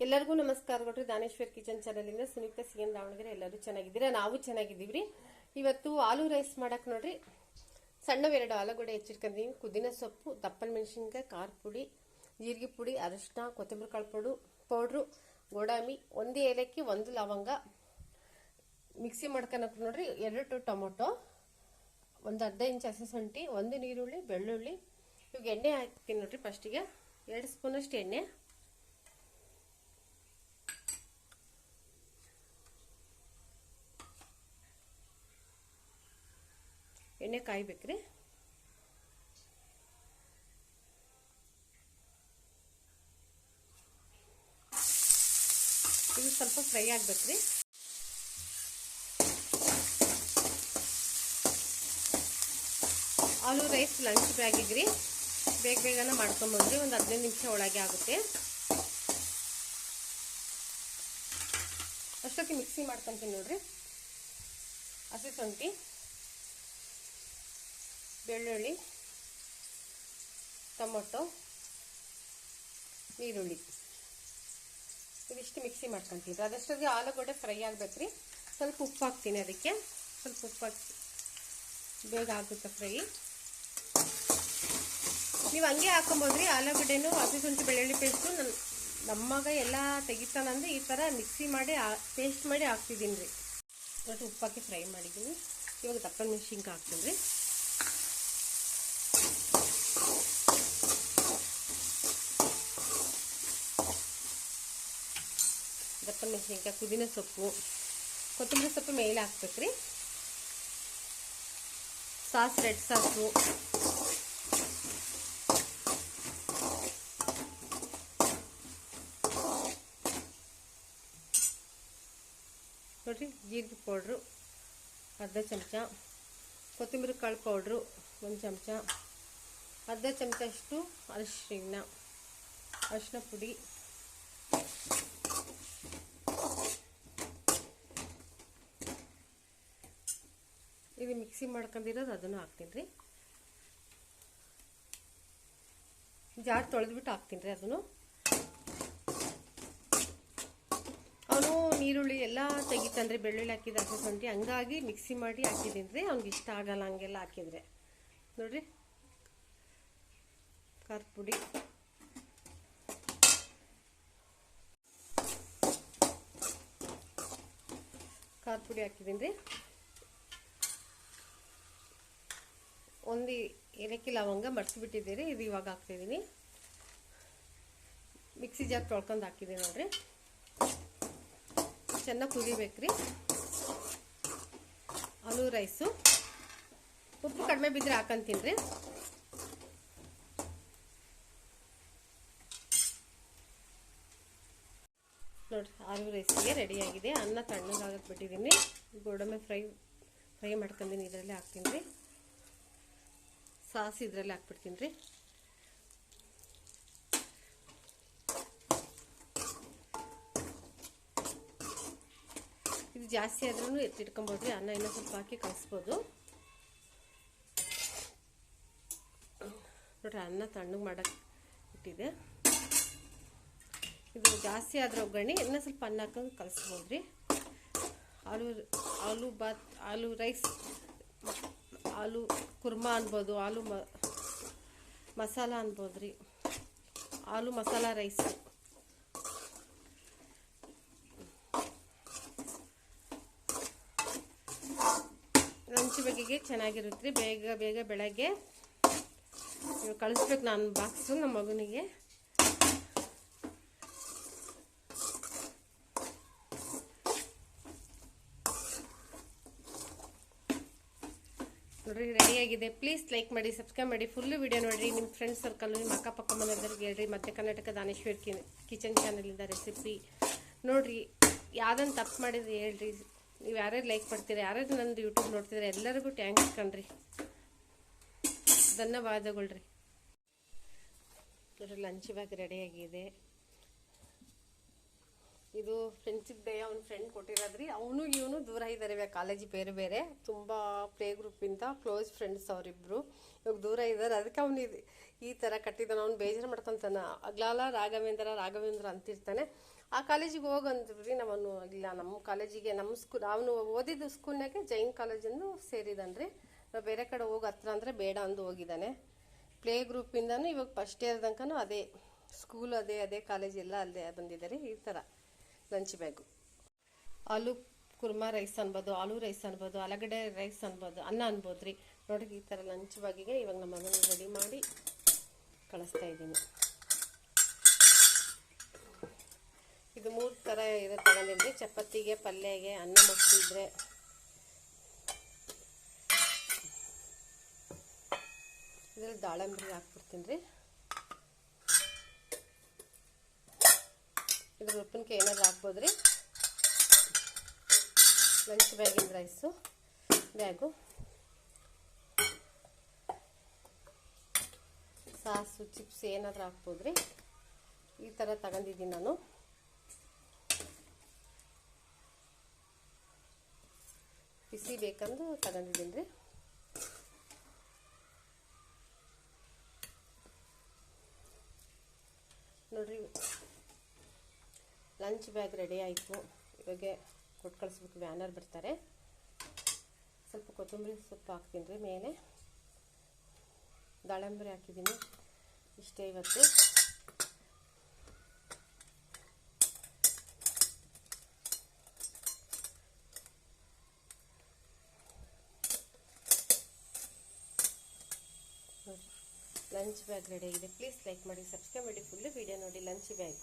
ಎಲ್ಲರಿಗೂ ನಮಸ್ಕಾರಗಳು. Daneshwar kitchen channel ಇಂದ ಸುನೀತಾ ಸಿಎನ್ ದಾವಣಗೆರೆ. ಎಲ್ಲರೂ ಚೆನ್ನಾಗಿದ್ದೀರಾ? ನಾವು ಚೆನ್ನಾಗಿದ್ದೀವ್ರಿ. ಇವತ್ತು ಆಲೂ ರೈಸ್ ಮಾಡಕ್ ನೋಡ್ರಿ, ಸಣ್ಣ 2 ಆಲೂಗಡ್ಡೆ ಹೆಚ್ಚಿಟ್ಕೊಂಡಿದ್ದೀನಿ, ಪುದೀನ ಸೊಪ್ಪು, ದಪ್ಪನ ಮೆಣಸಿನ್ಕಾಯಿ, ಖಾರ ಪುಡಿ, ಜೀರಿಗೆ ಪುಡಿ, ಅರಿಶಿನ, ಕೊತ್ತಂಬರಿ ಕಾಳು ಪೌಡ್ರು, ಗೋಡಂಬಿ, 1 ಏಲಕ್ಕಿ, 1 ಲವಂಗ ಮಿಕ್ಸಿ ಮಾಡ್ಕೊಳಕ್ ನೋಡ್ರಿ, 2 ಟೊಮೊಟೊ, 1 ಅರ್ಧ ಇಂಚ್ ಹಸಿ ಶುಂಠಿ, 1 ನೀರುಳ್ಳಿ, ಬೆಳ್ಳುಳ್ಳಿ. ಇವಾಗ ಎಣ್ಣೆ ಹಾಕ್ತೀನಿ ನೋಡ್ರಿ. ಫಸ್ಟಿಗೆ 2 ಸ್ಪೂನ್ ಅಷ್ಟು ಎಣ್ಣೆ ಕಾಯ್ಬೇಕ್ರಿ. ಇದು ಸ್ವಲ್ಪ ಫ್ರೈ ಆಗ್ಬೇಕ್ರಿ. ಆಲೂ ರೈಸ್ ಲಂಚ್ ಬ್ಯಾಗಿಗ್ರಿ, ಬೇಗನೆ ಮಾಡ್ಕೊಂಬಂದ್ರಿ. ಒಂದು 15 ನಿಮಿಷ ಒಳಗೆ ಆಗುತ್ತೆ. ಅಷ್ಟೊತ್ತಿಗೆ ಮಿಕ್ಸಿ ಮಾಡ್ಕೊಂತೀನಿ ನೋಡ್ರಿ. ಹಸಿ ಶುಂಠಿ, ಬೆಳ್ಳುಳ್ಳಿ, ಟೊಮೊಟೊ, ಈರುಳ್ಳಿ ಇದಿಷ್ಟು ಮಿಕ್ಸಿ ಮಾಡ್ಕೊಂತೀನಿ. ಅದಷ್ಟೊತ್ತಿಗೆ ಆಲೂಗಡ್ಡೆ ಫ್ರೈ ಆಗ್ಬೇಕ್ರಿ. ಸ್ವಲ್ಪ ಉಪ್ಪು ಹಾಕ್ತೀನಿ, ಅದಕ್ಕೆ ಸ್ವಲ್ಪ ಉಪ್ಪು ಹಾಕಿ ಬೇಗ ಆಗುತ್ತೆ ಫ್ರೈ. ನೀವು ಹಂಗೆ ಹಾಕೊಂಬೋದ್ರಿ. ಆಲೂಗಡ್ಡೆನೂ ಹಸಿ ಶುಂಠಿ ಬೆಳ್ಳುಳ್ಳಿ ಪೇಸ್ಟು ನಮ್ಮ ಮಗ ಎಲ್ಲ ತೆಗಿತಾನಂದ್ರೆ ಈ ಥರ ಮಿಕ್ಸಿ ಮಾಡಿ ಪೇಸ್ಟ್ ಮಾಡಿ ಹಾಕ್ತಿದ್ದೀನಿ ರೀ. ಸ್ವಲ್ಪ ಉಪ್ಪು ಹಾಕಿ ಫ್ರೈ ಮಾಡಿದ್ದೀನಿ. ಇವಾಗ ದಪ್ಪನ ಮೆಣಸಿನ್ಕಾಯಿ ಹಾಕ್ತೀನಿ ರೀ. ದಪ್ಪನ ಮೆಣಸಿನ್ಕಾಯಿ, ಪುದೀನ ಸೊಪ್ಪು, ಕೊತ್ತಂಬರಿ ಸೊಪ್ಪು ಮೇಲೆ ಹಾಕ್ಬೇಕ್ರಿ. ಸಾಸ್, ರೆಡ್ ಸಾಸು, ನೋಡ್ರಿ, ಜೀರಿಗೆ ಪೌಡ್ರು ಅರ್ಧ ಚಮಚ, ಕೊತ್ತಂಬರಿ ಕಾಳು ಪೌಡ್ರು 1 ಚಮಚ, ಅರ್ಧ ಚಮಚಷ್ಟು ಅರಿಶಿನ ಪುಡಿ, ಇದು ಮಿಕ್ಸಿ ಮಾಡ್ಕೊಂಡಿರೋದು ಅದನ್ನು ಹಾಕ್ತೀನಿ ರೀ. ಜಾರ್ ತೊಳೆದ್ಬಿಟ್ಟು ಹಾಕ್ತೀನಿ ರೀ. ಅದನ್ನು ಅವನು ನೀರುಳ್ಳಿ ಎಲ್ಲ ತೆಗಿತಾನ್ರಿ, ಬೆಳ್ಳುಳ್ಳಿ ಹಾಕಿದ ಹಸಿ ಶುಂಠಿ, ಹಂಗಾಗಿ ಮಿಕ್ಸಿ ಮಾಡಿ ಹಾಕಿದ್ದೀನಿ ರೀ. ಅವ್ನಿಗೆ ಇಷ್ಟ ಆಗಲ್ಲ ಹಂಗೆಲ್ಲ ಹಾಕಿದ್ರೆ. ನೋಡ್ರಿ, ಖಾರ ಪುಡಿ, ಹಾಕಿದ್ದೀನಿ ರೀ. 1 ಏಲಕ್ಕಿ ಲವಂಗ ಮರ್ಚಿಬಿಟ್ಟಿದ್ದೀರಿ, ಇದು ಇವಾಗ ಹಾಕ್ತಿದ್ದೀನಿ. ಮಿಕ್ಸಿ ಜಾರ್ ತೊಳ್ಕೊಂಡು ಹಾಕಿದ್ದೀನಿ ನೋಡ್ರಿ. ಚೆನ್ನಾಗಿ ಕುದಿಬೇಕ್ರಿ. ಆಲೂ ರೈಸು ಉಪ್ಪು ಕಡಿಮೆ ಬಿದ್ದರೆ ಹಾಕಂತೀನಿ ರೀ. ನೋಡ್ರಿ, ಆಲೂ ರೈಸಿಗೆ ರೆಡಿಯಾಗಿದೆ. ಅನ್ನ ತಣ್ಣಗಾಗಕ್ಕೆ ಬಿಟ್ಟಿದ್ದೀನಿ. ಗೋಡಂಬಿ ಫ್ರೈ ಮಾಡ್ಕೊಂಡಿನಿ, ಇದರಲ್ಲೇ ಹಾಕ್ತೀನಿ ರೀ. ಸಾಸ್ ಇದರಲ್ಲಿ ಹಾಕ್ಬಿಡ್ತೀನಿ ರೀ. ಇದು ಜಾಸ್ತಿ ಆದ್ರೂ ಎತ್ತಿಟ್ಕೊಬೋದ್ರಿ. ಅನ್ನ ಇನ್ನೂ ಸ್ವಲ್ಪ ಹಾಕಿ ಕಲಿಸ್ಬೋದು. ನೋಡ್ರಿ, ಅನ್ನ ತಣ್ಣಗೆ ಮಾಡಕ್ಕೆ ಇಟ್ಟಿದೆ. ಇದು ಜಾಸ್ತಿ ಆದ್ರೆ ಒಗ್ಗರಣೆ ಇನ್ನೂ ಸ್ವಲ್ಪ ಅನ್ನ ಹಾಕೊಂಡು ಕಲಿಸ್ಬೋದ್ರಿ. ಆಲೂ ರೈಸ್, ಆಲೂ ಕುರ್ಮಾ ಅನ್ಬೋದು, ಆಲೂ ಮಸಾಲ ಅನ್ಬೋದು ರೀ. ಆಲೂ ಮಸಾಲ ರೈಸ್. ಲಂಚ್ ಬಗೆಗೆ ಚೆನ್ನಾಗಿರುತ್ತೆ ರೀ. ಬೇಗ ಬೆಳಗ್ಗೆ ಕಳಿಸ್ಬೇಕು ನಾನು ಬಾಕ್ಸು ನಮ್ಮ ಮಗನಿಗೆ. ನೋಡ್ರಿ, ರೆಡಿಯಾಗಿದೆ. ಪ್ಲೀಸ್ ಲೈಕ್ ಮಾಡಿ, ಸಬ್ಸ್ಕ್ರೈಬ್ ಮಾಡಿ, ಫುಲ್ಲು ವಿಡಿಯೋ ನೋಡಿರಿ. ನಿಮ್ಮ ಫ್ರೆಂಡ್ಸ್ ಸರ್ಕಲ್, ನಿಮ್ಮ ಅಕ್ಕಪಕ್ಕ ಮನೆಯವ್ರಿಗೆ ಹೇಳ್ರಿ. ಮಧ್ಯ ಕರ್ನಾಟಕ ದಾನೇಶ್ವರ್ ಕಿಚನ್ ಚಾನಲಿಂದ ರೆಸಿಪಿ ನೋಡ್ರಿ. ಯಾವುದನ್ನು ತಪ್ಪು ಮಾಡಿದ್ರೆ ಹೇಳ್ರಿ. ನೀವು ಯಾರ್ಯಾರು ಲೈಕ್ ಮಾಡ್ತೀರಾ, ಯಾರ್ಯಾರು ನಂದು ಯೂಟ್ಯೂಬ್ ನೋಡ್ತಿದ್ರೆ ಎಲ್ಲರಿಗೂ ಥ್ಯಾಂಕ್ಸ್ ಕಣ್ರಿ. ಧನ್ಯವಾದಗಳ್ರಿ. ನೋಡ್ರಿ, ಲಂಚ್ ಬ್ಯಾಗ್ ರೆಡಿಯಾಗಿದೆ. ಇದು ಫ್ರೆಂಡ್ಶಿಪ್ ಡೇ ಅವ್ನ ಫ್ರೆಂಡ್ ಕೊಟ್ಟಿರೋದ್ರಿ. ಅವನು ಇವನು ದೂರ ಇದ್ದಾರೆ, ಇವಾಗ ಕಾಲೇಜ್ ಬೇರೆ ಬೇರೆ, ತುಂಬ ಪ್ಲೇ ಗ್ರೂಪಿಂದ ಕ್ಲೋಸ್ ಫ್ರೆಂಡ್ಸ್ ಅವರಿಬ್ಬರು. ಇವಾಗ ದೂರ ಇದ್ದಾರೆ, ಅದಕ್ಕೆ ಅವನು ಈ ಥರ ಕಟ್ಟಿದ್ದಾನೆ. ಅವ್ನು ಬೇಜಾರು ಮಾಡ್ಕೊತಾನೆ. ಅಗ್ಲಾಲ ರಾಘವೇಂದ್ರ ಅಂತಿರ್ತಾನೆ. ಆ ಕಾಲೇಜಿಗೆ ಹೋಗಂದ್ರಿ. ನಮ್ಮನ್ನು ಇಲ್ಲ, ನಮ್ಮ ಕಾಲೇಜಿಗೆ, ನಮ್ಮ ಸ್ಕೂಲ್, ಅವನು ಓದಿದ್ದು ಸ್ಕೂಲ್ನಾಗೆ ಜೈನ್ ಕಾಲೇಜನ್ನು ಸೇರಿದಾನ್ರಿ. ನಾವು ಬೇರೆ ಕಡೆ ಹೋಗಿ ಹತ್ರ ಅಂದರೆ ಬೇಡ ಅಂದು ಹೋಗಿದ್ದಾನೆ. ಪ್ಲೇ ಗ್ರೂಪಿಂದನೂ ಇವಾಗ ಫಸ್ಟ್ ಇಯರ್ ತನಕನೂ ಅದೇ ಸ್ಕೂಲ್, ಅದೇ ಕಾಲೇಜ್ ಎಲ್ಲ ಅಲ್ಲೇ ಬಂದಿದ್ದಾರೆ. ಈ ಥರ ಲಂಚ್ ಬ್ಯಾಗು. ಆಲೂ ಕುರ್ಮಾ ರೈಸ್ ಅನ್ಬೋದು, ಆಲೂ ರೈಸ್ ಅನ್ಬೋದು, ಆಲೂಗಡ್ಡೆ ರೈಸ್ ಅನ್ಬೋದು, ಅನ್ನ ಅನ್ಬೋದು ರೀ. ನೋಡಿ ಈ ಥರ ಲಂಚ್ ಬ್ಯಾಗಿಗೆ ಇವಾಗ ನಮ್ಮ ಮಗನ ರೆಡಿ ಮಾಡಿ ಕಳಿಸ್ತಾ ಇದ್ದೀನಿ. ಇದು 3 ಥರ ಇರೋ ತಗೊಂಡಿದ್ರಿ. ಚಪಾತಿಗೆ, ಪಲ್ಯಗೆ, ಅನ್ನ ಮುಟ್ಟಿದ್ರೆ ಇದ್ರಲ್ಲಿ ದಾಳಂಬ್ರಿ ಹಾಕ್ಬಿಡ್ತೀನಿ ರೀ. ಇದ್ರ ಉಪ್ಪಿನಕಾಯಿ ಏನಾದ್ರು ಹಾಕ್ಬೋದ್ರಿ. ಲಂಚ್ ಬ್ಯಾಗಿನ ರೈಸು ಬ್ಯಾಗು, ಸಾಸು, ಚಿಪ್ಸ್ ಏನಾದರೂ ಹಾಕ್ಬೋದ್ರಿ. ಈ ಥರ ತಗೊಂಡಿದ್ದೀನಿ ನಾನು. ಬಿಸಿ ಬೇಕಂದು ತಗೊಂಡಿದ್ದೀನಿ ರೀ. ನೋಡ್ರಿ, ಲಂಚ್ ಬ್ಯಾಗ್ ರೆಡಿ ಆಯಿತು. ಇವಾಗ ಕೊಟ್ಟು ಕಳಿಸ್ಬೇಕು, ವ್ಯಾನರ್ ಬರ್ತಾರೆ. ಸ್ವಲ್ಪ ಕೊತ್ತಂಬರಿ ಸೊಪ್ಪು ಹಾಕ್ತೀನಿ ರೀ ಮೇಲೆ, ದಾಳಂಬರಿ ಹಾಕಿದ್ದೀನಿ. ಇಷ್ಟೇ ಇವತ್ತು. ಲಂಚ್ ಬ್ಯಾಗ್ ರೆಡಿ ಆಗಿದೆ. ಪ್ಲೀಸ್ ಲೈಕ್ ಮಾಡಿ, ಸಬ್ಸ್ಕ್ರೈಬ್ ಮಾಡಿ. ಫುಲ್ಲು ವಿಡಿಯೋ ನೋಡಿ. Lunch bag